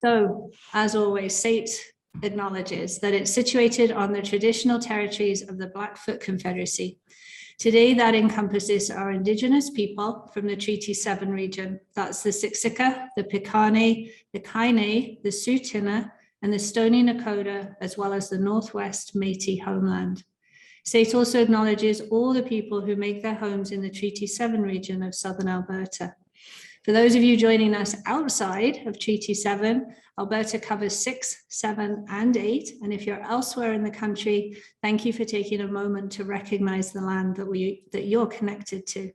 So, as always, SAIT acknowledges that it's situated on the traditional territories of the Blackfoot Confederacy. Today, that encompasses our Indigenous people from the Treaty 7 region. That's the Siksika, the Piikani, the Kainai, the Tsuut'ina, and the Stoney Nakoda, as well as the Northwest Métis homeland. SAIT also acknowledges all the people who make their homes in the Treaty 7 region of southern Alberta. For those of you joining us outside of Treaty 7, Alberta covers 6, 7, and 8. And if you're elsewhere in the country, thank you for taking a moment to recognize the land that you're connected to.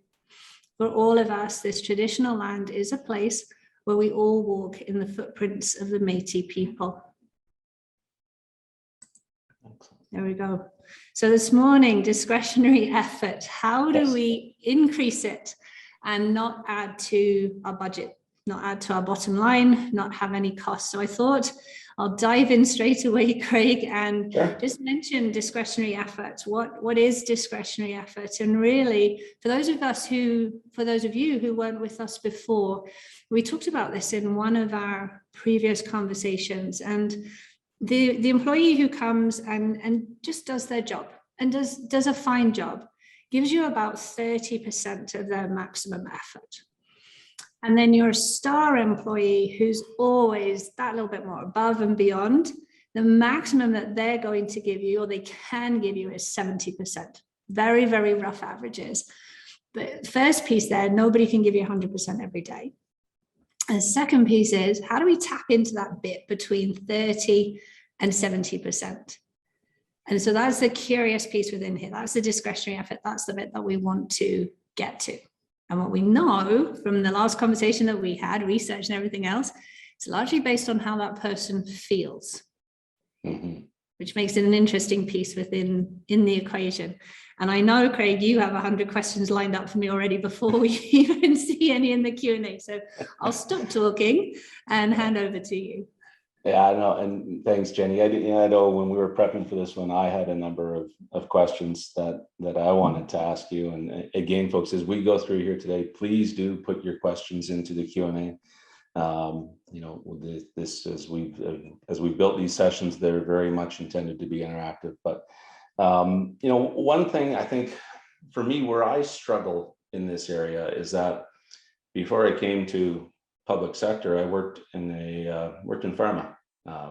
For all of us, this traditional land is a place where we all walk in the footprints of the Métis people. There we go. So this morning, discretionary effort. How do we increase it and not add to our budget, not add to our bottom line, not have any costs? So I thought I'll dive in straight away, Craig, and just mention discretionary effort. What is discretionary effort? And really, for those of you who weren't with us before, we talked about this in one of our previous conversations. And the employee who comes and just does their job and does a fine job gives you about 30% of their maximum effort. And then your star employee, who's always that little bit more above and beyond, the maximum that they're going to give you, or they can give you, is 70%. Very, very rough averages. But first piece there, nobody can give you 100% every day. And the second piece is, how do we tap into that bit between 30 and 70%? And so that's the curious piece within here. That's the discretionary effort. That's the bit that we want to get to. And what we know from the last conversation that we had, research and everything else, it's largely based on how that person feels, which makes it an interesting piece in the equation. And I know, Craig, you have 100 questions lined up for me already before we even see any in the Q&A. So I'll stop talking and hand over to you. Yeah, I know, and thanks, Jenny. I know when we were prepping for this one, I had a number of questions that I wanted to ask you. And again, folks, as we go through here today, please do put your questions into the Q&A. This as we've built these sessions, they're very much intended to be interactive. But one thing I think for me where I struggle in this area is that before I came to public sector, I worked in pharma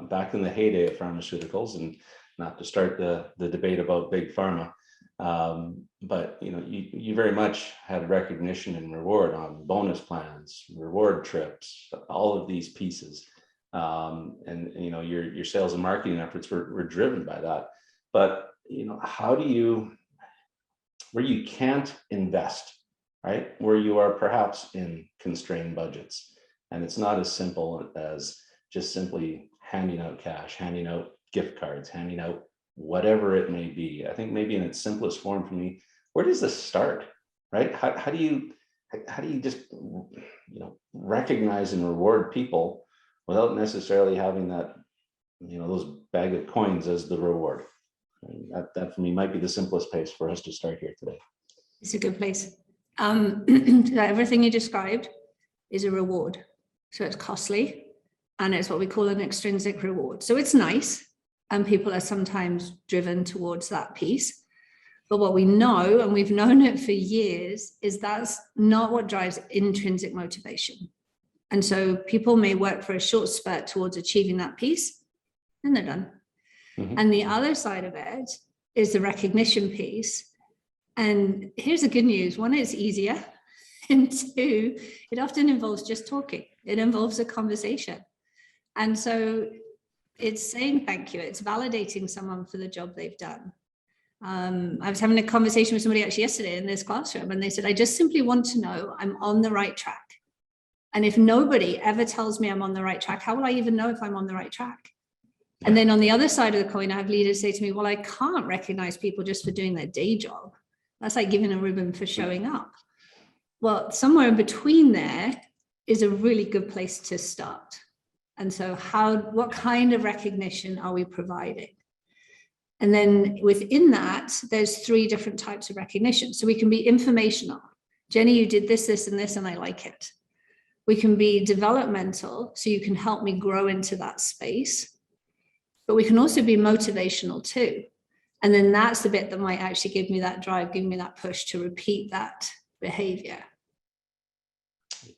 back in the heyday of pharmaceuticals, and not to start the debate about big pharma, but you very much had recognition and reward on bonus plans, reward trips, all of these pieces, and your sales and marketing efforts were driven by that. But how do you, where you can't invest, right, where you are perhaps in constrained budgets, and it's not as simple as just simply handing out cash, handing out gift cards, handing out whatever it may be. I think maybe in its simplest form for me, where does this start, right? How do you just recognize and reward people without necessarily having that those bag of coins as the reward? That for me might be the simplest place for us to start here today. It's a good place. Everything you described is a reward. So it's costly, and it's what we call an extrinsic reward. So it's nice, and people are sometimes driven towards that piece. But what we know, and we've known it for years, is that's not what drives intrinsic motivation. And so people may work for a short spurt towards achieving that piece, and they're done. And the other side of it is the recognition piece. And here's the good news. One, it's easier. And two, it often involves just talking. It involves a conversation. And so it's saying thank you. It's validating someone for the job they've done. I was having a conversation with somebody actually yesterday in this classroom, and they said, I just simply want to know I'm on the right track. And if nobody ever tells me I'm on the right track, how will I even know if I'm on the right track? And then on the other side of the coin, I have leaders say to me, well, I can't recognize people just for doing their day job. That's like giving a ribbon for showing up. Well, somewhere in between there is a really good place to start. And so what kind of recognition are we providing? And then within that, there's 3 different types of recognition. So we can be informational. Jenny, you did this, this, and this, and I like it. We can be developmental, so you can help me grow into that space. But we can also be motivational too. And then that's the bit that might actually give me that drive, give me that push to repeat that behavior.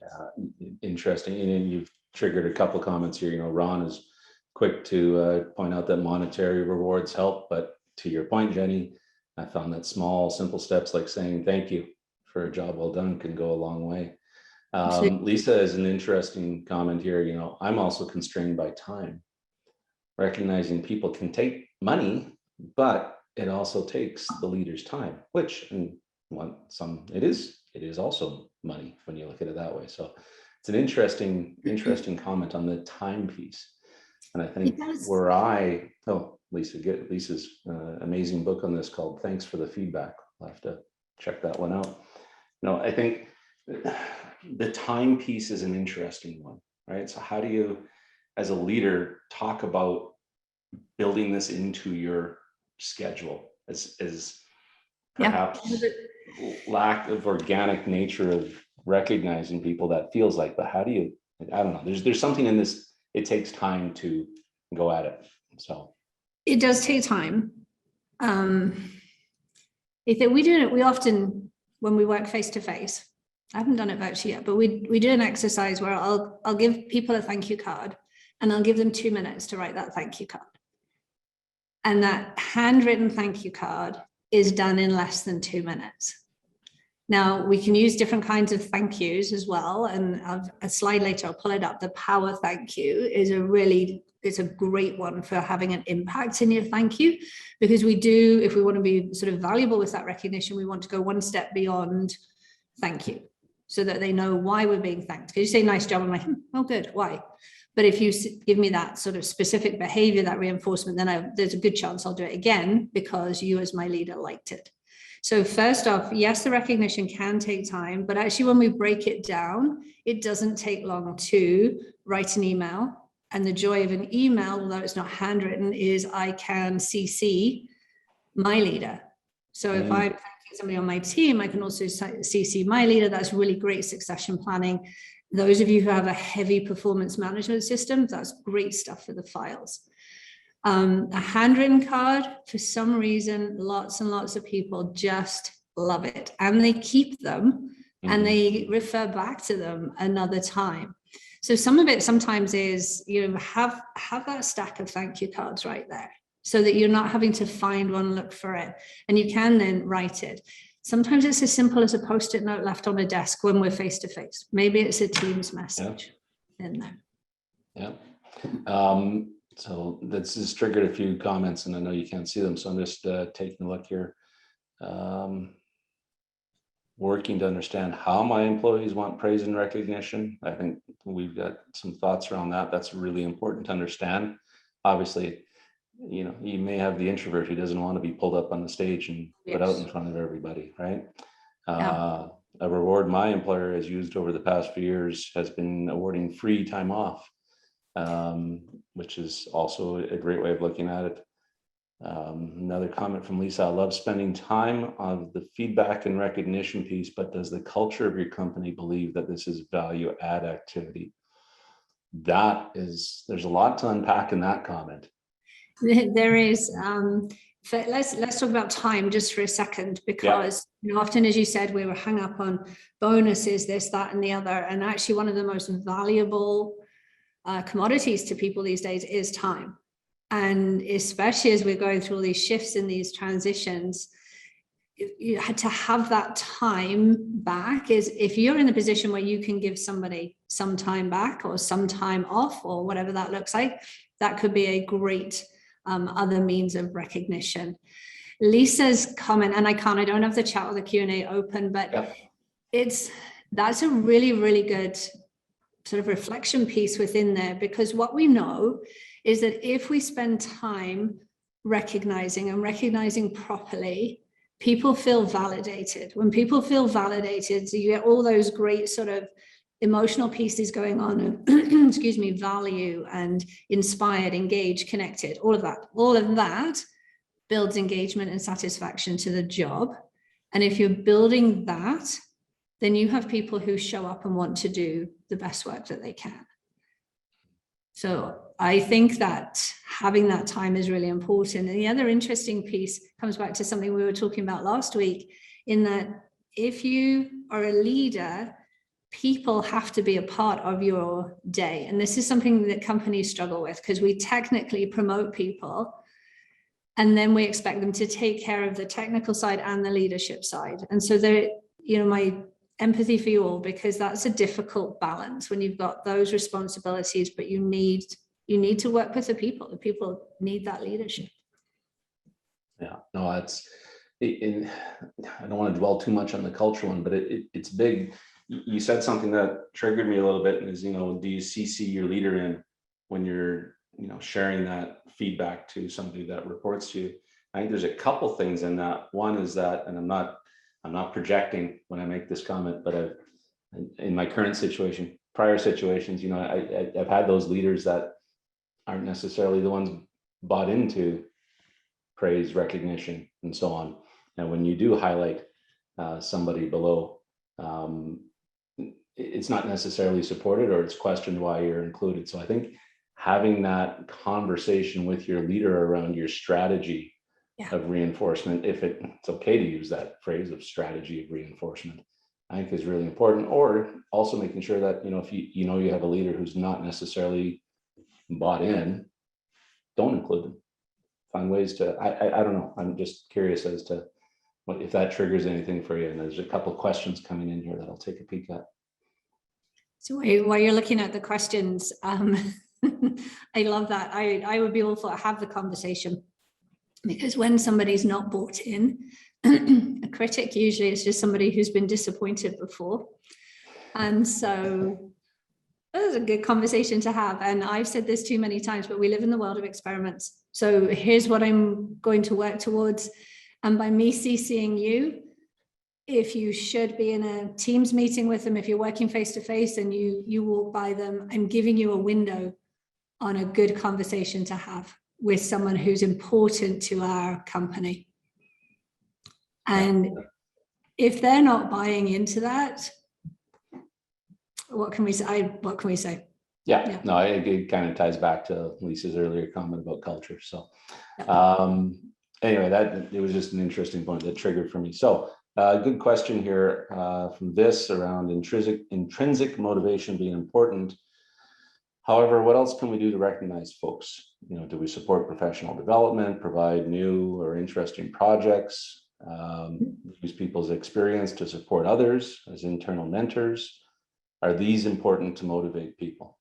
Yeah, interesting. And you've triggered a couple comments here. Ron is quick to point out that monetary rewards help, but to your point, Jenny, I found that small, simple steps like saying thank you for a job well done can go a long way. Lisa has an interesting comment here. I'm also constrained by time, recognizing people can take money, but it also takes the leader's time, which it is also money when you look at it that way. So it's an interesting comment on the time piece. And I think Lisa's amazing book on this called Thanks for the Feedback. I'll have to check that one out. I think the time piece is an interesting one, right? So how do you, as a leader, talk about building this into your schedule as perhaps lack of organic nature of recognizing people that feels like, but how do you, I don't know, there's something in this, it takes time to go at it. So it does take time. We often, when we work face to face, I haven't done it virtually yet, but we do an exercise where I'll give people a thank you card and I'll give them 2 minutes to write that thank you card. And that handwritten thank you card is done in less than 2 minutes. Now, we can use different kinds of thank yous as well. And a slide later, I'll pull it up. The power thank you is a great one for having an impact in your thank you, because we do, if we want to be sort of valuable with that recognition, we want to go one step beyond thank you so that they know why we're being thanked. Because you say, nice job, I'm like, oh, good, why? But if you give me that sort of specific behavior, that reinforcement, then there's a good chance I'll do it again because you as my leader liked it. So first off, yes, the recognition can take time, but actually when we break it down, it doesn't take long to write an email. And the joy of an email, although it's not handwritten, is I can CC my leader. So if I'm thanking somebody on my team, I can also CC my leader. That's really great succession planning. Those of you who have a heavy performance management system, that's great stuff for the files. A handwritten card, for some reason, lots and lots of people just love it, and they keep them and they refer back to them another time. So some of it sometimes is, have that stack of thank you cards right there so that you're not having to find one, look for it, and you can then write it. Sometimes it's as simple as a Post-it note left on a desk when we're face to face. Maybe it's a Teams message in there. Yeah. So that's just triggered a few comments, and I know you can't see them, so I'm just taking a look here. Working to understand how my employees want praise and recognition. I think we've got some thoughts around that. That's really important to understand. Obviously, you may have the introvert who doesn't want to be pulled up on the stage and put out in front of everybody, right? A reward my employer has used over the past few years has been awarding free time off, which is also a great way of looking at it. Another comment from Lisa: I love spending time on the feedback and recognition piece, but does the culture of your company believe that this is value add activity? There's a lot to unpack in that comment. There is. Let's talk about time just for a second, because often, as you said, we were hung up on bonuses, this, that, and the other. And actually, one of the most valuable commodities to people these days is time. And especially as we're going through all these shifts and these transitions, you had to have that time back. Is if you're in a position where you can give somebody some time back or some time off or whatever that looks like, that could be a great other means of recognition. Lisa's comment, and I don't have the chat or the Q&A open, but that's a really, really good sort of reflection piece within there, because what we know is that if we spend time recognizing properly, people feel validated. When people feel validated, so you get all those great sort of emotional pieces going on, and value and inspired, engaged, connected, all of that builds engagement and satisfaction to the job. And if you're building that, then you have people who show up and want to do the best work that they can. So I think that having that time is really important. And the other interesting piece comes back to something we were talking about last week, in that if you are a leader, people have to be a part of your day. And this is something that companies struggle with, because we technically promote people and then we expect them to take care of the technical side and the leadership side. And so there, you know, my empathy for you all, because that's a difficult balance when you've got those responsibilities, but you need to work with the people. The people need that leadership. Yeah, no, I don't want to dwell too much on the culture one, but it's big. You said something that triggered me a little bit, is, you know, do you CC your leader in when you're, you know, sharing that feedback to somebody that reports to you? I think there's a couple things in that. One is that, and I'm not projecting when I make this comment, but in my current situation, prior situations, you know, I've had those leaders that aren't necessarily the ones bought into praise, recognition, and so on. And when you do highlight somebody below, it's not necessarily supported, or it's questioned why you're included. So I think having that conversation with your leader around your strategy of reinforcement, if it's okay to use that phrase of strategy of reinforcement, I think is really important. Or also making sure that, you know, if you know you have a leader who's not necessarily bought in, don't include them. Find ways to, I don't know. I'm just curious as to what, if that triggers anything for you. And there's a couple of questions coming in here that I'll take a peek at. So while you're looking at the questions, I love that. I would be all for have the conversation, because when somebody's not bought in, a critic usually is just somebody who's been disappointed before. And so that was a good conversation to have. And I've said this too many times, but we live in the world of experiments. So here's what I'm going to work towards. And by me CCing you, if you should be in a Teams meeting with them, if you're working face-to-face and you walk by them, I'm giving you a window on a good conversation to have with someone who's important to our company. And if they're not buying into that, what can we say? What can we say? Yeah. No, it kind of ties back to Lisa's earlier comment about culture. So anyway, it was just an interesting point that triggered for me. So good question here from this around intrinsic motivation being important. However, what else can we do to recognize folks? You know, do we support professional development, provide new or interesting projects, use people's experience to support others as internal mentors? Are these important to motivate people?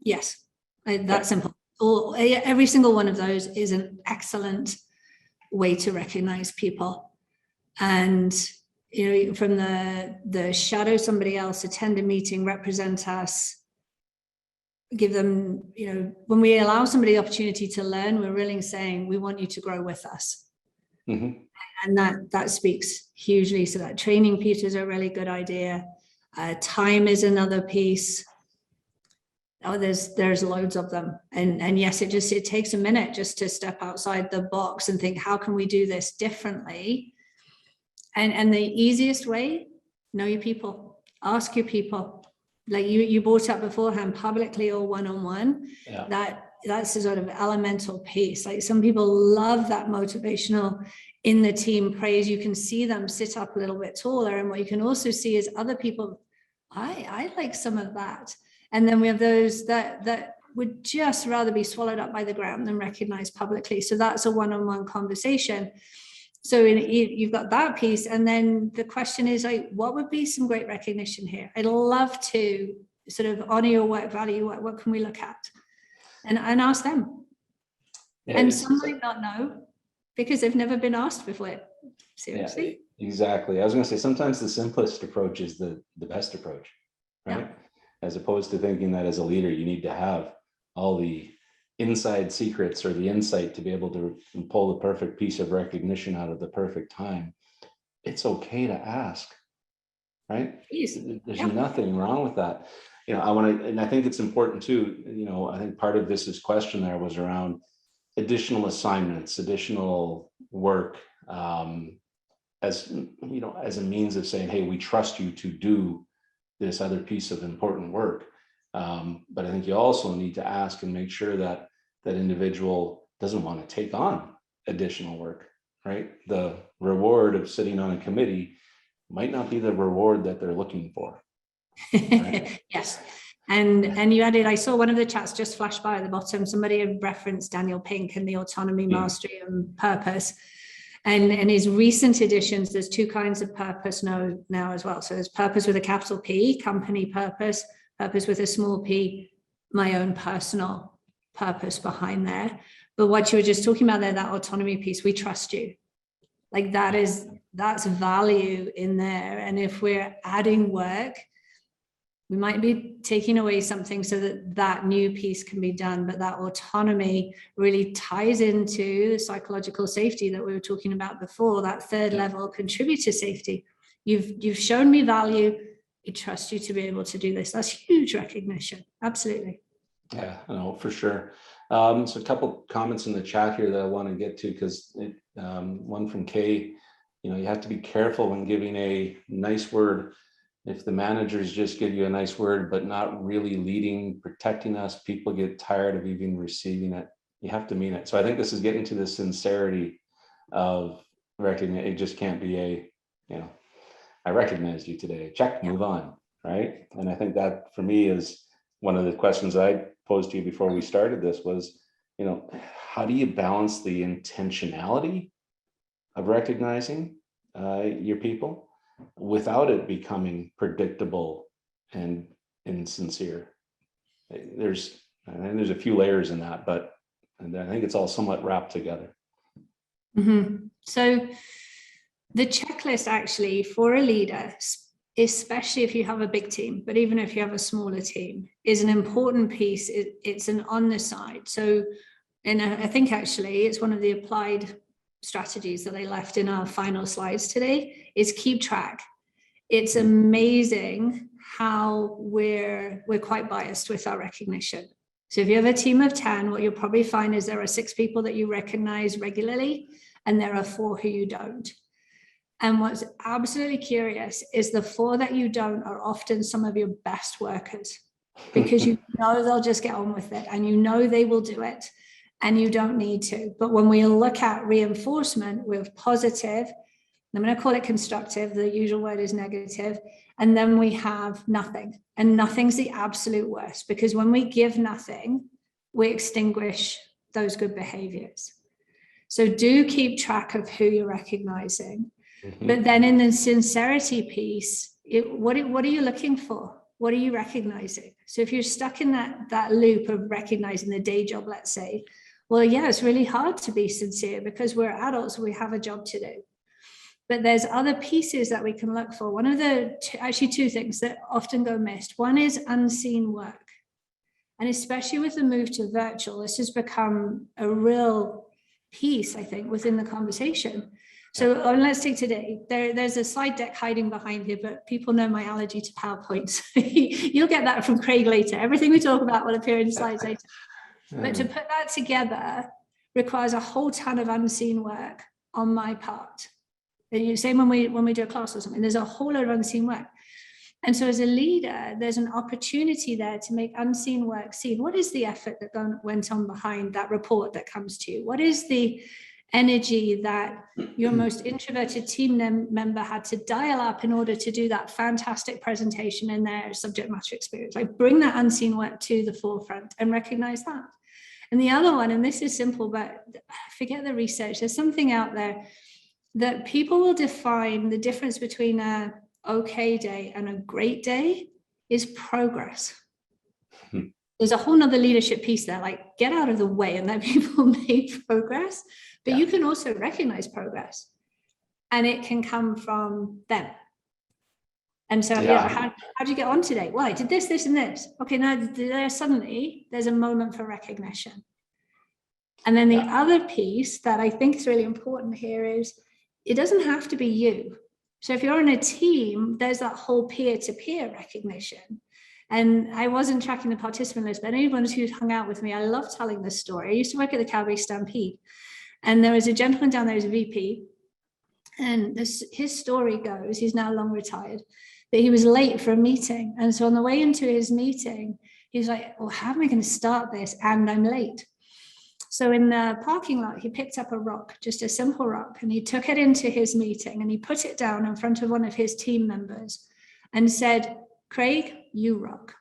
Yes, that's simple. Every single one of those is an excellent way to recognize people. And, you know, from the shadow somebody else, attend a meeting, represent us, give them, you know, when we allow somebody the opportunity to learn, we're really saying we want you to grow with us. Mm-hmm. And that speaks hugely. So that training piece is a really good idea. Time is another piece. Oh, there's loads of them. And yes, it takes a minute just to step outside the box and think, how can we do this differently? And the easiest way, know your people, ask your people. Like you brought up beforehand, publicly or one-on-one, that's a sort of elemental piece. Like some people love that motivational in the team praise. You can see them sit up a little bit taller. And what you can also see is other people, I like some of that. And then we have those that would just rather be swallowed up by the ground than recognized publicly. So that's a one-on-one conversation. So you've got that piece. And then the question is, like, what would be some great recognition here? I'd love to sort of honor your work value. What can we look at? And ask them. Yeah, and some might not know because they've never been asked before. Seriously? Yeah, exactly. I was going to say, sometimes the simplest approach is the best approach, right? Yeah. As opposed to thinking that as a leader, you need to have all the inside secrets or the insight to be able to pull the perfect piece of recognition out of the perfect time. It's okay to ask, right? There's nothing wrong with that. You know, and I think it's important too, you know, I think part of this question there was around additional assignments, additional work, as as a means of saying, hey, we trust you to do this other piece of important work. But I think you also need to ask and make sure that that individual doesn't want to take on additional work, right? The reward of sitting on a committee might not be the reward that they're looking for. Right? Yes. And you added, I saw one of the chats just flash by at the bottom. Somebody had referenced Daniel Pink and the autonomy, mastery, and purpose. And in his recent editions, there's two kinds of purpose now as well. So there's purpose with a capital P, company purpose, purpose with a small p, my own personal purpose behind there. But what you were just talking about there, that autonomy piece, we trust you. Like that's value in there. And if we're adding work, we might be taking away something so that that new piece can be done, but that autonomy really ties into the psychological safety that we were talking about before, that third level contributor safety. You've shown me value. I trust you to be able to do this. That's huge recognition. Absolutely. Yeah, I know for sure. So a couple comments in the chat here that I want to get to, because one from Kay, you have to be careful when giving a nice word. If the managers just give you a nice word, but not really leading, protecting us, people get tired of even receiving it. You have to mean it. So I think this is getting to the sincerity of recognizing. It just can't be I recognized you today. Check, move on, right? And I think that for me is one of the questions I posed to you before we started this was, how do you balance the intentionality of recognizing your people without it becoming predictable and insincere? There's a few layers in that, but I think it's all somewhat wrapped together. Mm-hmm. So the checklist actually for a leader, especially if you have a big team, but even if you have a smaller team, is an important piece. It's an on the side. So, and I think actually it's one of the applied strategies that I left in our final slides today is keep track. It's amazing how we're quite biased with our recognition. So if you have a team of 10, what you'll probably find is there are 6 people that you recognize regularly, and there are 4 who you don't. And what's absolutely curious is the 4 that you don't are often some of your best workers, because they'll just get on with it, and they will do it, and you don't need to. But when we look at reinforcement with positive, I'm going to call it constructive, the usual word is negative, and then we have nothing. And nothing's the absolute worst, because when we give nothing, we extinguish those good behaviors. So do keep track of who you're recognizing. Mm-hmm. But then in the sincerity piece, what are you looking for? What are you recognizing? So if you're stuck in that loop of recognizing the day job, let's say, well, yeah, it's really hard to be sincere because we're adults, we have a job to do. But there's other pieces that we can look for. One of the, actually 2 things that often go missed. One is unseen work. And especially with the move to virtual, this has become a real piece, I think, within the conversation. So let's take today. There's a slide deck hiding behind here, but people know my allergy to PowerPoint. You'll get that from Craig later. Everything we talk about will appear in slides later. But to put that together requires a whole ton of unseen work on my part. Same when we do a class or something, there's a whole lot of unseen work. And so as a leader, there's an opportunity there to make unseen work seen. What is the effort that went on behind that report that comes to you? What is the energy that your most introverted team member had to dial up in order to do that fantastic presentation in their subject matter experience? Like, bring that unseen work to the forefront and recognize that. And the other one, and this is simple, but forget the research, there's something out there that people will define the difference between a okay day and a great day is progress. There's a whole nother leadership piece there, like get out of the way and let people make progress, but you can also recognize progress, and it can come from them. And so how do you get on today? Well, I did this, this, and this. Okay, now suddenly there's a moment for recognition. And then the other piece that I think is really important here is it doesn't have to be you. So if you're in a team, there's that whole peer-to-peer recognition. And I wasn't tracking the participant list, but anyone who's hung out with me, I love telling this story. I used to work at the Calgary Stampede, and there was a gentleman down there who's a VP, And his story goes, he's now long retired, that he was late for a meeting. And so on the way into his meeting, he was like, well, how am I going to start this? And I'm late. So in the parking lot, he picked up a rock, just a simple rock, and he took it into his meeting and he put it down in front of one of his team members and said, Craig, you rock.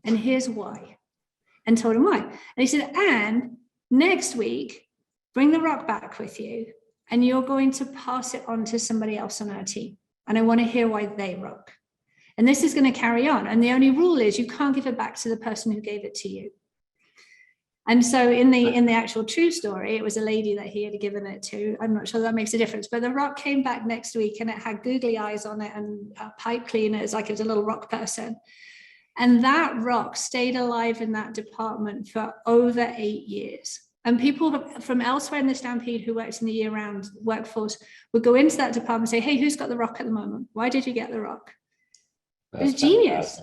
And here's why. And told him why. And he said, and next week, bring the rock back with you and you're going to pass it on to somebody else on our team. And I want to hear why they rock. And this is going to carry on. And the only rule is you can't give it back to the person who gave it to you. And so in the actual true story, it was a lady that he had given it to. I'm not sure that makes a difference, but the rock came back next week and it had googly eyes on it and pipe cleaners, like it was a little rock person. And that rock stayed alive in that department for over 8 years. And people from elsewhere in the Stampede who works in the year-round workforce would go into that department and say, hey, who's got the rock at the moment? Why did you get the rock? It was genius.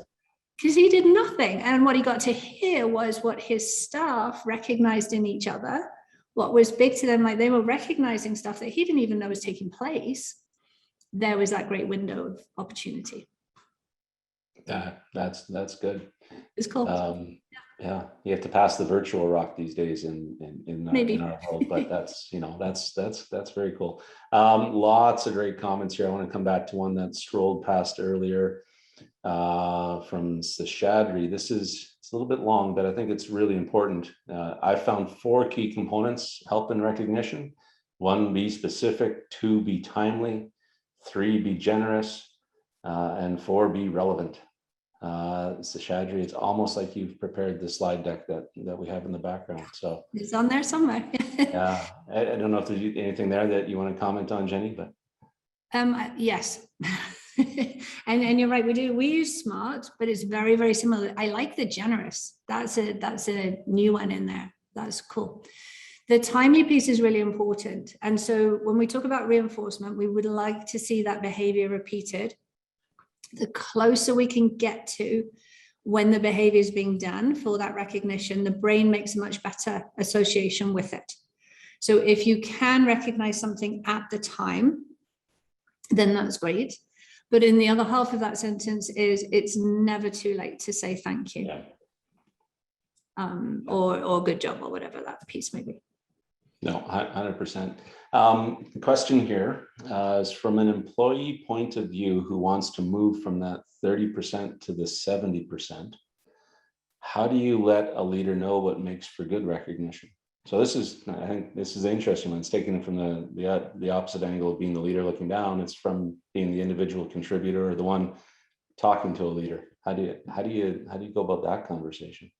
Because he did nothing. And what he got to hear was what his staff recognized in each other, what was big to them, like they were recognizing stuff that he didn't even know was taking place. There was that great window of opportunity. That's good. It's cool. Yeah, you have to pass the virtual rock these days in our world, but that's very cool. Lots of great comments here. I want to come back to one that scrolled past earlier. From Seshadri. It's a little bit long, but I think it's really important. I found 4 key components: help and recognition. 1, be specific. 2, be timely. 3, be generous. And 4, be relevant. Seshadri, it's almost like you've prepared the slide deck that we have in the background. So it's on there somewhere. Yeah, I don't know if there's anything there that you want to comment on, Jenny, but yes. and you're right, we use SMART, but it's very, very similar. I like the generous. That's a new one in there. That's cool. The timely piece is really important. And so when we talk about reinforcement, we would like to see that behavior repeated. The closer we can get to when the behavior is being done for that recognition, the brain makes a much better association with it. So if you can recognize something at the time, then that's great. But in the other half of that sentence is it's never too late to say thank you. Yeah. Or good job, or whatever that piece may be. No, 100%. Question here is from an employee point of view who wants to move from that 30% to the 70%. How do you let a leader know what makes for good recognition? So I think this is interesting when it's taken it from the opposite angle of being the leader looking down. It's from being the individual contributor or the one talking to a leader. How do you go about that conversation?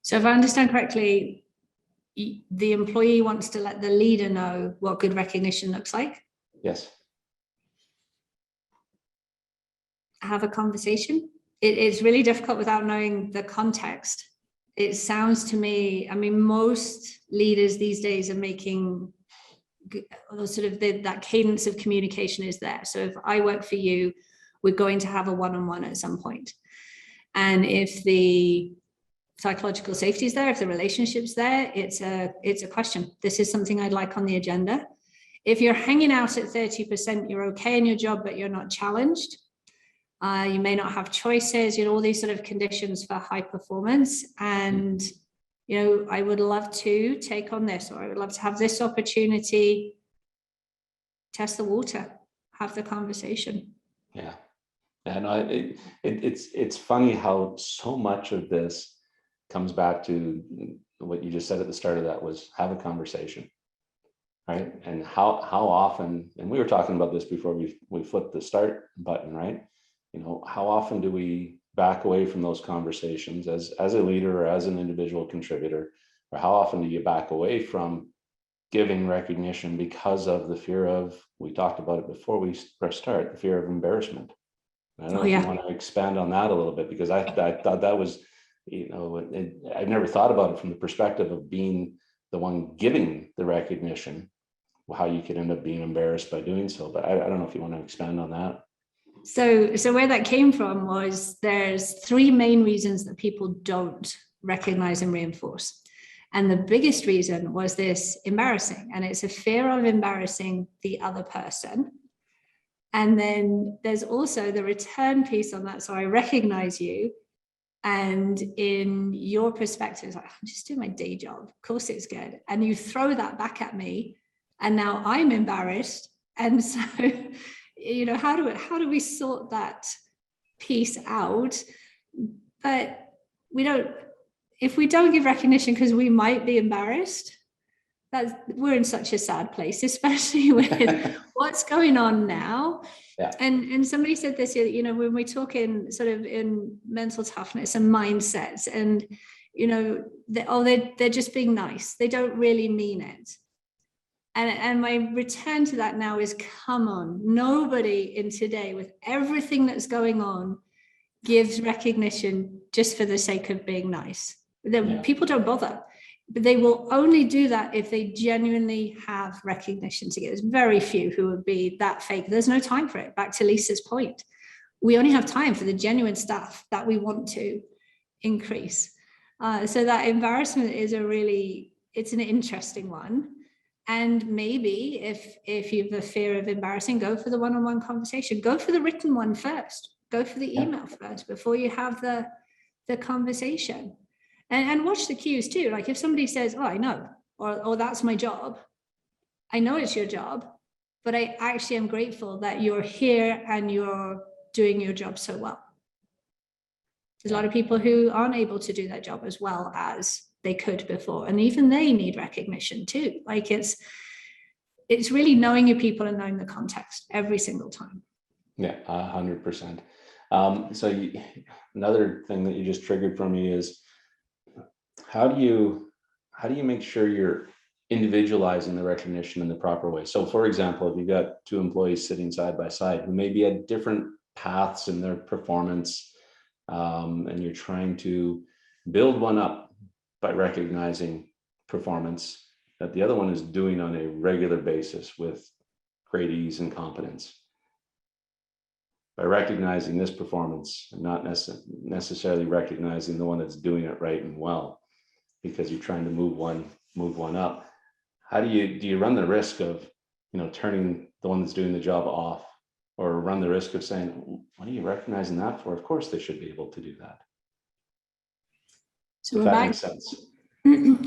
So if I understand correctly, the employee wants to let the leader know what good recognition looks like? Yes. Have a conversation. It's really difficult without knowing the context. It sounds to me, I mean, most leaders these days are making sort of that cadence of communication is there. So if I work for you, we're going to have a one-on-one at some point. And if the psychological safety is there, if the relationship's there, it's a question. This is something I'd like on the agenda. If you're hanging out at 30%, you're okay in your job, but you're not challenged. You may not have choices, all these sort of conditions for high performance. And, I would love to take on this, or I would love to have this opportunity, test the water, have the conversation. Yeah. And it's funny how so much of this comes back to what you just said at the start of that was have a conversation, right? And how often, and we were talking about this before we flipped the start button, right? How often do we back away from those conversations as a leader or as an individual contributor, or how often do you back away from giving recognition because of the fear of, we talked about it before we press start, the fear of embarrassment. I don't know if you want to expand on that a little bit, because I thought that was, I've never thought about it from the perspective of being the one giving the recognition, how you could end up being embarrassed by doing so. But I don't know if you want to expand on that. So where that came from was there's 3 main reasons that people don't recognize and reinforce. And the biggest reason was this embarrassing. And it's a fear of embarrassing the other person. And then there's also the return piece on that. So I recognize you. And in your perspective, it's like, I'm just doing my day job. Of course it's good. And you throw that back at me. And now I'm embarrassed. And so, how do we sort that piece out? But if we don't give recognition because we might be embarrassed, we're in such a sad place, especially with what's going on now. Yeah. And somebody said this, when we talk in sort of in mental toughness and mindsets, and they're just being nice. They don't really mean it. And my return to that now is, come on, nobody in today, with everything that's going on, gives recognition just for the sake of being nice. People don't bother, but they will only do that if they genuinely have recognition to give. There's very few who would be that fake. There's no time for it. Back to Lisa's point, we only have time for the genuine stuff that we want to increase. So that embarrassment is it's an interesting one. And maybe if you have a fear of embarrassing, go for the one-on-one conversation. Go for the written one first. Go for the email first before you have the conversation. And watch the cues too. Like if somebody says, oh, I know, or that's my job. I know it's your job, but I actually am grateful that you're here and you're doing your job so well. There's a lot of people who aren't able to do their job as well as they could before. And even they need recognition too. Like it's really knowing your people and knowing the context every single time. Yeah, 100%. So another thing that you just triggered for me is, how do you make sure you're individualizing the recognition in the proper way? So for example, if you've got two employees sitting side by side who may be at different paths in their performance, and you're trying to build one up by recognizing performance that the other one is doing on a regular basis with great ease and competence. By recognizing this performance and not necessarily recognizing the one that's doing it right and well, because you're trying to move one up. How do you run the risk of, turning the one that's doing the job off, or run the risk of saying, what are you recognizing that for? Of course they should be able to do that. So if we're that back makes sense.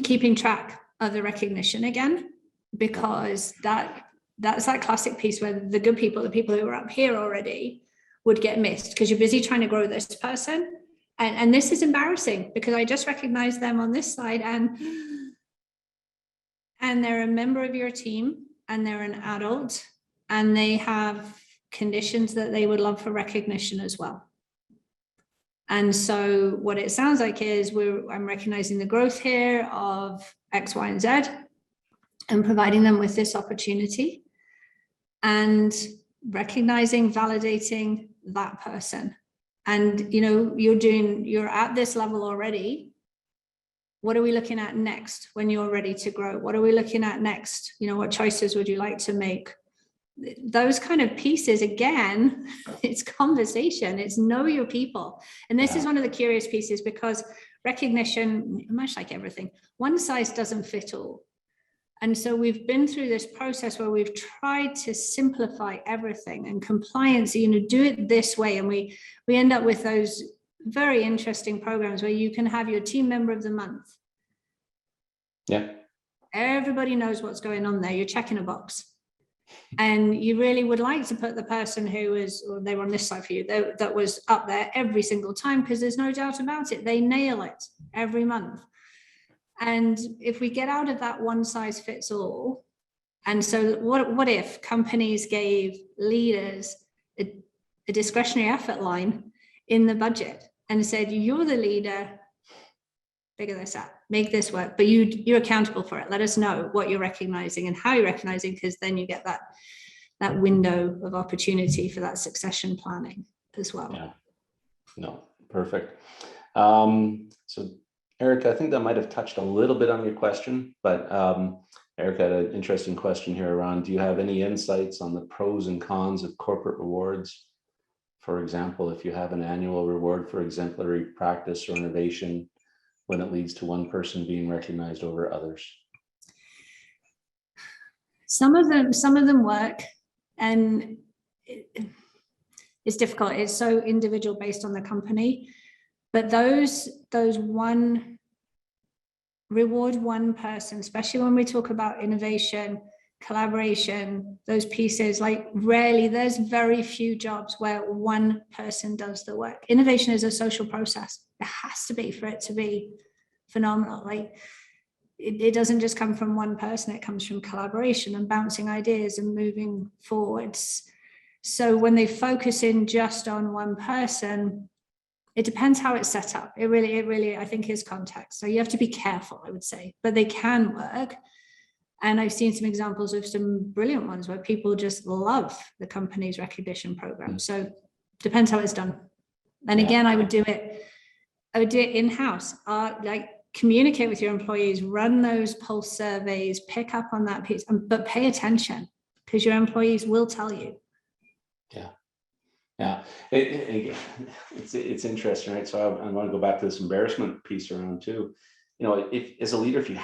keeping track of the recognition again, because that's that classic piece where the good people, the people who are up here already, would get missed because you're busy trying to grow this person. And this is embarrassing because I just recognize them on this side, and they're a member of your team, and they're an adult, and they have conditions that they would love for recognition as well. And so what it sounds like is I'm recognizing the growth here of X, Y, and Z, and providing them with this opportunity, and recognizing, validating that person. And you're at this level already. What are we looking at next when you're ready to grow? What are we looking at next? What choices would you like to make? Those kind of pieces, again, it's conversation, it's know your people. And this is one of the curious pieces, because recognition, much like everything, one size doesn't fit all. And so we've been through this process where we've tried to simplify everything, and compliance, do it this way. And we end up with those very interesting programs where you can have your team member of the month. Yeah. Everybody knows what's going on there. You're checking a box. And you really would like to put the person they were on this side for you, that was up there every single time, because there's no doubt about it. They nail it every month. And if we get out of that one size fits all, and so what if companies gave leaders a discretionary effort line in the budget and said, you're the leader, figure this out, make this work, but you're accountable for it. Let us know what you're recognizing and how you're recognizing, because then you get that window of opportunity for that succession planning as well. Yeah, no, perfect. So Erica, I think that might have touched a little bit on your question, but Erica had an interesting question here around, do you have any insights on the pros and cons of corporate rewards? For example, if you have an annual reward for exemplary practice or innovation, when it leads to one person being recognized over others? Some of them work, and it's difficult. It's so individual based on the company, but those one reward one person, especially when we talk about innovation, collaboration, those pieces, like rarely, there's very few jobs where one person does the work. Innovation is a social process. It has to be for it to be phenomenal. Like it doesn't just come from one person, it comes from collaboration and bouncing ideas and moving forwards. So when they focus in just on one person, it depends how it's set up. It really, I think, is context. So you have to be careful, I would say, but they can work. And I've seen some examples of some brilliant ones where people just love the company's recognition program. So depends how it's done. And again, I would do it in-house. Like communicate with your employees, run those pulse surveys, pick up on that piece, but pay attention because your employees will tell you. Yeah, it's interesting, right? So I want to go back to this embarrassment piece around too. You know, if as a leader, if you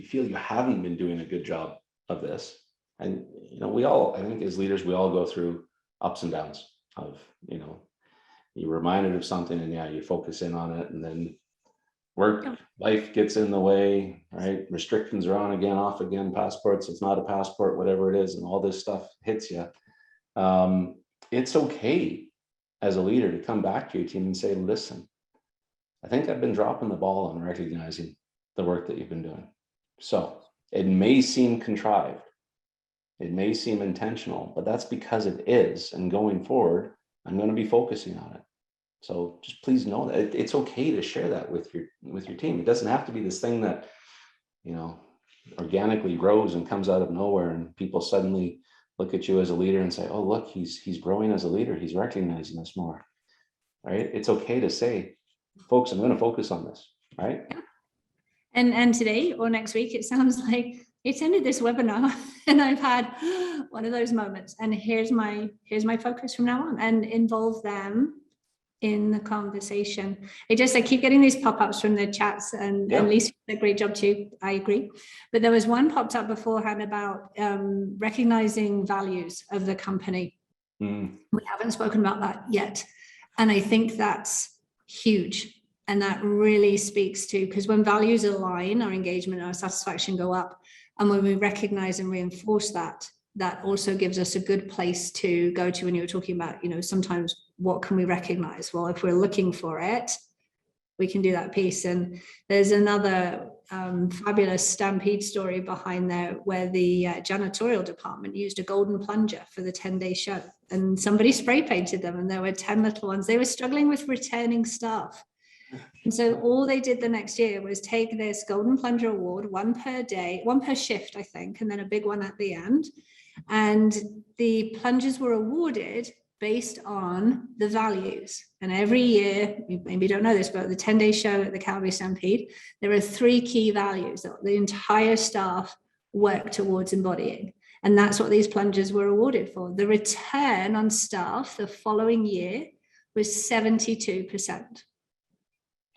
feel you haven't been doing a good job of this, and you know, we all, I think as leaders, we all go through ups and downs of, you know, you're reminded of something and you focus in on it, and then life gets in the way, right? Restrictions are on again, off again, passports, it's not a passport, whatever it is, and all this stuff hits you. It's okay as a leader to come back to your team and say, listen, I think I've been dropping the ball on recognizing the work that you've been doing. So it may seem contrived, it may seem intentional, but that's because it is. And going forward, I'm going to be focusing on it. So just please know that it's okay to share that with your team. It doesn't have to be this thing that, you know, organically grows and comes out of nowhere and people suddenly look at you as a leader and say, oh, look, he's growing as a leader. He's recognizing us more, right? It's okay to say, folks, I'm going to focus on this, right? And today or next week, it sounds like it's ended this webinar and I've had one of those moments. And here's my focus from now on, and involve them in the conversation. I keep getting these pop-ups from the chats, and Lisa did a great job too. I agree. But there was one popped up beforehand about recognizing values of the company. We haven't spoken about that yet. And I think that's huge. And that really speaks to, because when values align, our engagement, our satisfaction go up. And when we recognize and reinforce that, that also gives us a good place to go to when you were talking about, you know, sometimes what can we recognize? Well, if we're looking for it, we can do that piece. And there's another fabulous Stampede story behind there where the janitorial department used a golden plunger for the 10-day show, and somebody spray painted them, and there were 10 little ones. They were struggling with returning staff. And so all they did the next year was take this golden plunger award, one per day, one per shift, I think, and then a big one at the end. And the plungers were awarded based on the values. And every year, you maybe don't know this, but the 10-day show at the Calgary Stampede, there are 3 key values that the entire staff work towards embodying. And that's what these plungers were awarded for. The return on staff the following year was 72%.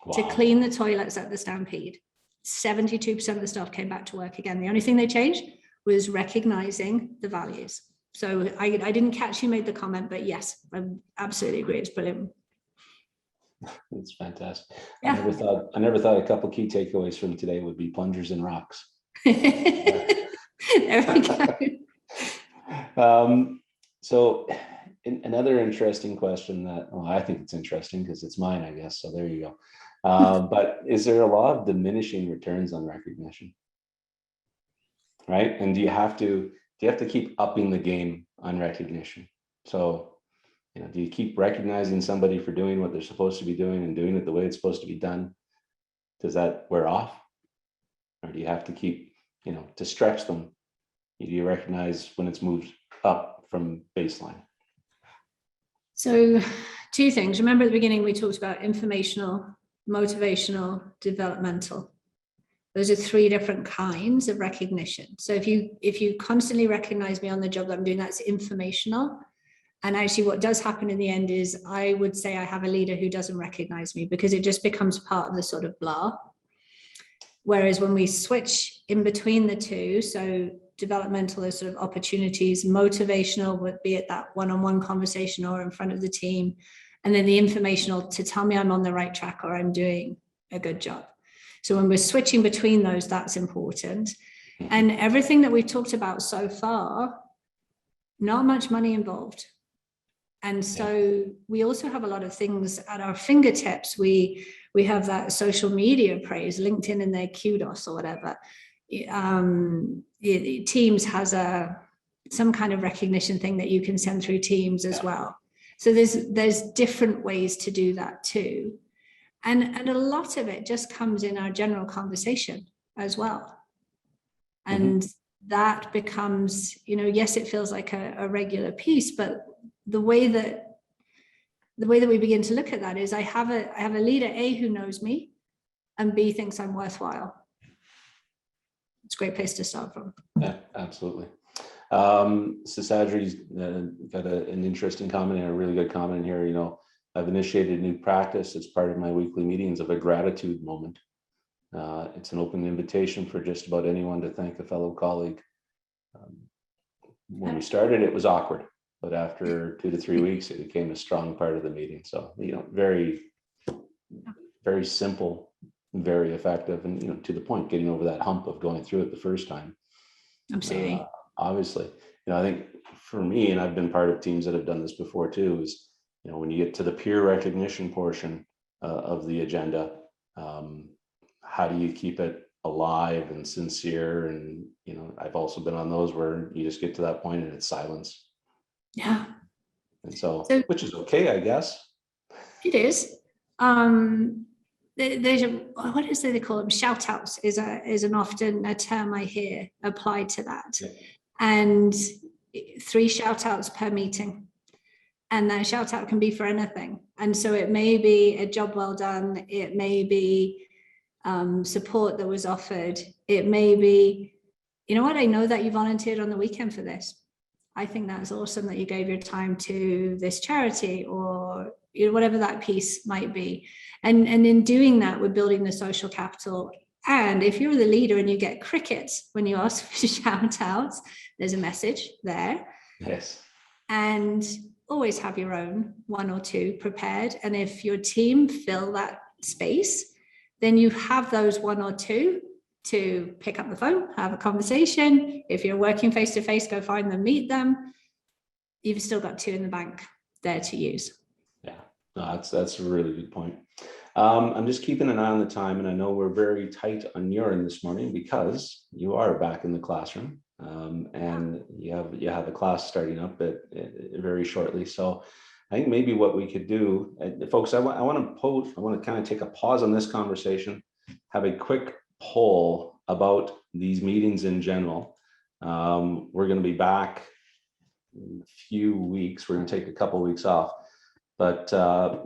Wow. To clean the toilets at the Stampede. 72% of the staff came back to work again. The only thing they changed was recognizing the values. So I didn't catch you made the comment, but yes, I absolutely agree. It's brilliant. It's fantastic. Yeah. I never thought a couple key takeaways from today would be plungers and rocks. There we go. So another interesting question that, well, I think it's interesting because it's mine, I guess. So there you go. But is there a law of diminishing returns on recognition? Right? And do you have to keep upping the game on recognition? So, you know, do you keep recognizing somebody for doing what they're supposed to be doing and doing it the way it's supposed to be done? Does that wear off? Or do you have to keep, you know, to stretch them? Do you recognize when it's moved up from baseline? So 2 things. Remember at the beginning, we talked about informational, motivational, developmental. Those are 3 different kinds of recognition. So if you constantly recognize me on the job that I'm doing, that's informational. And actually what does happen in the end is I would say I have a leader who doesn't recognize me because it just becomes part of the sort of blah. Whereas when we switch in between the two, so developmental is sort of opportunities, motivational would be at that one-on-one conversation or in front of the team, and then the informational to tell me I'm on the right track or I'm doing a good job. So when we're switching between those, that's important. And everything that we've talked about so far, not much money involved. And so we also have a lot of things at our fingertips. We have that social media praise, LinkedIn and their kudos or whatever. Teams has some kind of recognition thing that you can send through Teams as well. So there's different ways to do that too. And a lot of it just comes in our general conversation as well. And that becomes, yes, it feels like a regular piece, but the way that we begin to look at that is I have a leader, A, who knows me, and B, thinks I'm worthwhile. It's a great place to start from. Yeah, absolutely. Sasadri's got an interesting comment and a really good comment in here. I've initiated a new practice as part of my weekly meetings of a gratitude moment. It's an open invitation for just about anyone to thank a fellow colleague. When we started, it was awkward, but after 2 to 3 weeks, it became a strong part of the meeting. So, very, very simple, very effective, and to the point, getting over that hump of going through it the first time. Absolutely. Obviously, I think for me, and I've been part of teams that have done this before too, is when you get to the peer recognition portion of the agenda, how do you keep it alive and sincere? And I've also been on those where you just get to that point and it's silence. Yeah. And so which is okay, I guess. It is. There's what is it they call them? Shoutouts is an often a term I hear applied to that. Yeah. And 3 shoutouts per meeting. And that shout out can be for anything. And so it may be a job well done. It may be support that was offered. It may be, I know that you volunteered on the weekend for this. I think that's awesome that you gave your time to this charity or whatever that piece might be. And in doing that, we're building the social capital. And if you're the leader and you get crickets when you ask for shout outs, there's a message there. Yes. And always have your own 1 or 2 prepared. And if your team fill that space, then you have those 1 or 2 to pick up the phone, have a conversation. If you're working face to face, go find them, meet them. You've still got 2 in the bank there to use. Yeah, no, that's a really good point. I'm just keeping an eye on the time, and I know we're very tight on your end this morning because you are back in the classroom. And you have a class starting up very shortly. So I think maybe what we could do, folks, I want to kind of take a pause on this conversation, have a quick poll about these meetings in general. We're going to be back in a few weeks. We're going to take a couple of weeks off. But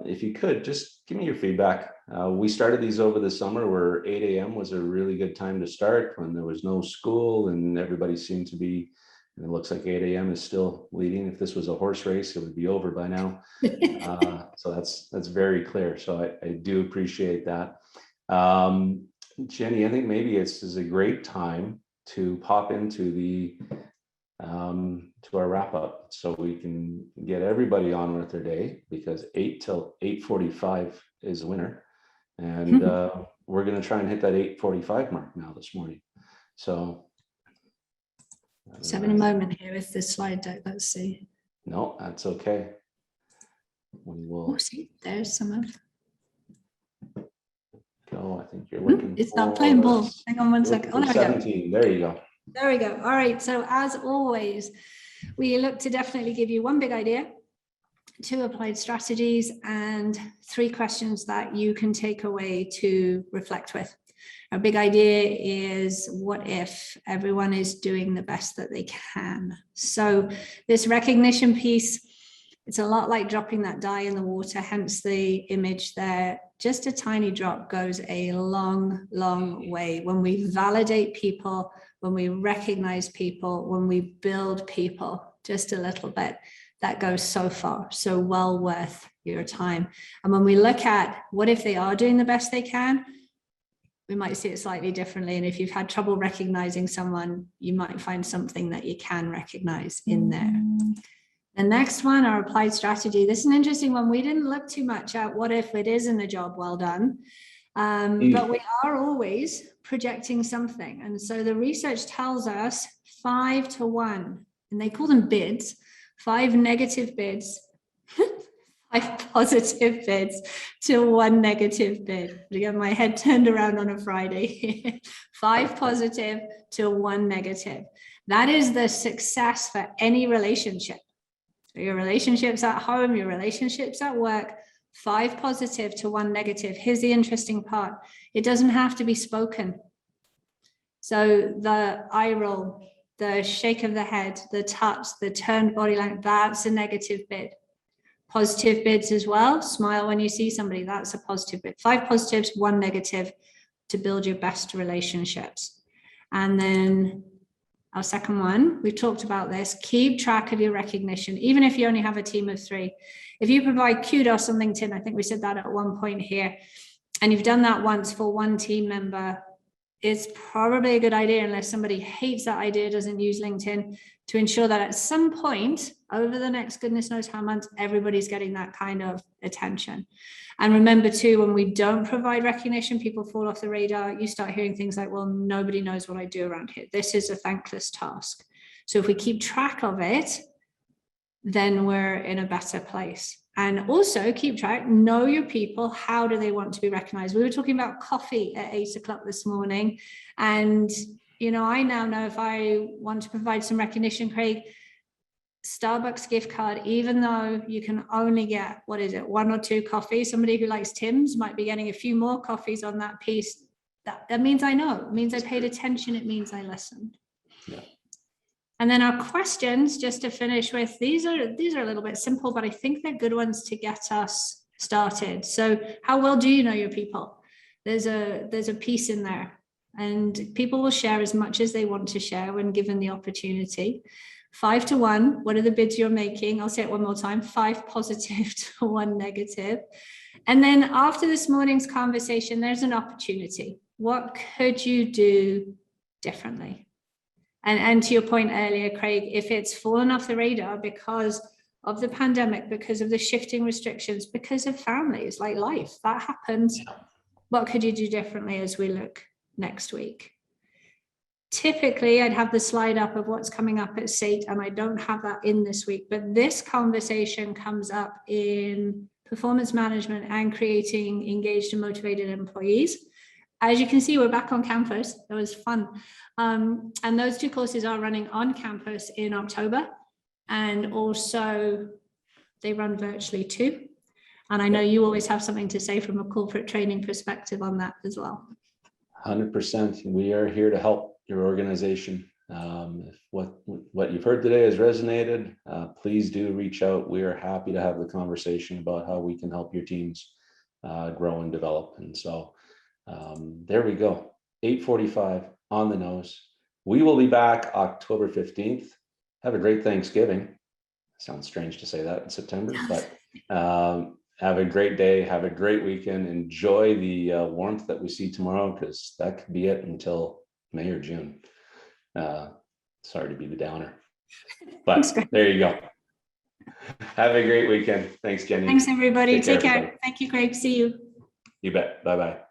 if you could, just give me your feedback. We started these over the summer where 8 a.m. was a really good time to start when there was no school and everybody seemed to be, and it looks like 8 a.m. is still leading. If this was a horse race, it would be over by now. So that's very clear. So I do appreciate that. Jenny, I think maybe this is a great time to pop into to our wrap up so we can get everybody on with their day, because 8 till 8:45 is the winner. And we're going to try and hit that 8:45 mark now this morning. So just having a moment here with the slide deck. Let's see. No, that's okay. We will. Oh, see, there's some of. Oh, I think you're looking. It's not playing ball. Hang on 1 second. Oh, there 17. There you go. There we go. All right. So as always, we look to definitely give you 1 big idea, 2 applied strategies, and 3 questions that you can take away to reflect with. Our big idea is, what if everyone is doing the best that they can? So this recognition piece, it's a lot like dropping that die in the water, hence the image there. Just a tiny drop goes a long, long way. When we validate people, when we recognize people, when we build people just a little bit, that goes so far, so well worth your time. And when we look at what if they are doing the best they can, we might see it slightly differently. And if you've had trouble recognizing someone, you might find something that you can recognize in there. The next one, our applied strategy. This is an interesting one. We didn't look too much at what if it isn't a job well done, but we are always projecting something. And so the research tells us 5 to 1, and they call them bids, 5 negative bids, 5 positive bids to 1 negative bid. I get my head turned around on a Friday. 5 positive to 1 negative. That is the success for any relationship. So your relationships at home, your relationships at work, 5 positive to 1 negative. Here's the interesting part. It doesn't have to be spoken. So the eye roll, the shake of the head, the touch, the turned body language, that's a negative bid. Positive bids as well. Smile when you see somebody, that's a positive bid. 5 positives, 1 negative to build your best relationships. And then our second one, we've talked about this, keep track of your recognition, even if you only have a team of 3. If you provide kudos on LinkedIn, I think we said that at one point here, and you've done that once for 1 team member, it's probably a good idea, unless somebody hates that idea, doesn't use LinkedIn, to ensure that at some point over the next goodness knows how months, everybody's getting that kind of attention. And remember too, when we don't provide recognition, people fall off the radar. You start hearing things like, well, nobody knows what I do around here. This is a thankless task. So if we keep track of it, then we're in a better place. And also keep track, know your people. How do they want to be recognized? We were talking about coffee at 8 o'clock this morning. And, you know, I now know if I want to provide some recognition, Craig, Starbucks gift card, even though you can only get, 1 or 2 coffees, somebody who likes Tim's might be getting a few more coffees on that piece. That means I know, it means I paid attention, it means I listened. Yeah. And then our questions, just to finish with, these are a little bit simple, but I think they're good ones to get us started. So how well do you know your people? There's a piece in there, and people will share as much as they want to share when given the opportunity. 5 to 1, what are the bids you're making? I'll say it one more time, 5 positive to 1 negative. And then after this morning's conversation, there's an opportunity. What could you do differently? And to your point earlier, Craig, if it's fallen off the radar because of the pandemic, because of the shifting restrictions, because of families, like life, that happens. What could you do differently as we look next week? Typically, I'd have the slide up of what's coming up at SATE, and I don't have that in this week, but this conversation comes up in performance management and creating engaged and motivated employees. As you can see, we're back on campus. It was fun. And those 2 courses are running on campus in October. And also they run virtually too. And I know you always have something to say from a corporate training perspective on that as well. 100%. We are here to help your organization. If what you've heard today has resonated, please do reach out. We are happy to have the conversation about how we can help your teams grow and develop. And so there we go. 8:45 on the nose. We will be back October 15th. Have a great Thanksgiving. Sounds strange to say that in September, but have a great day. Have a great weekend. Enjoy the warmth that we see tomorrow, because that could be it until May or June. Sorry to be the downer, but there you go. Have a great weekend. Thanks, Jenny. Thanks, everybody. Take care. Thank you, Craig. See you. You bet. Bye-bye.